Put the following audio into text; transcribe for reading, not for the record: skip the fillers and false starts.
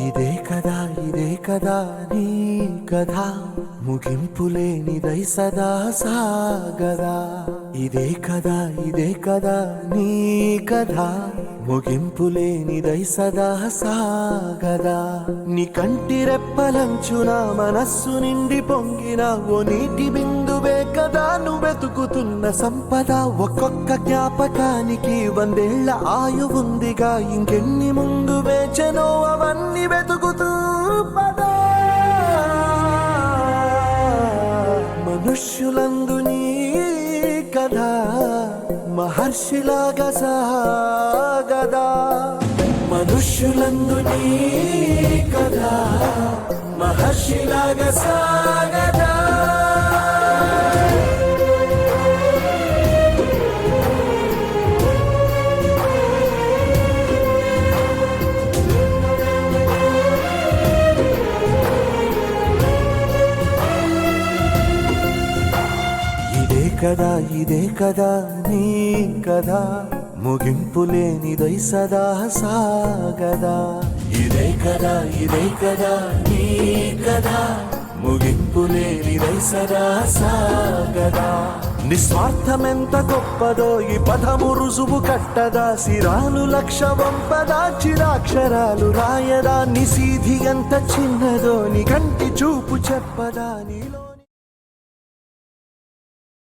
ఇదే కదా నీ కథ ముగింపులేనిదై సదా సాగదా. ఇదే కదా నీ కథ ముగింపులేనిదై సదా సాగదా. నీ కంటి రెప్పలంచున మనస్సు నిండి పొంగిన ఓ నీటి బిందువే కదా నువ్వెతుకుతున్న సంపద. ఒక్కొక్క జ్ఞాపకానికి 100 ఏళ్ల ఆయువుందిగా, ఇంకెన్ని ముందు వేచనో అవన్నీ వెతుకుతూ పదా. మనుష్యులందు నీ కథ మహర్షిలాగా సాగదా. మనుష్యులందు నీ కథ మహర్షిలాగా సాగదా. ఇదే కదా నీ కదా ముగింపులేనిదై సదా సాగదా. ఇదే కదా నీ కదా ముగింపులేనిదై సదా సాగదా. నిస్వార్థమెంత గొప్పదో ఈ పదము రుజువు కట్టదా. సిరాలు 1,00,000 వంపదా, చిరాక్షరాలు రాయదా. నిసీధి ఎంత చిన్నదో నీ కంటి చూపు చెప్పదా. నీలో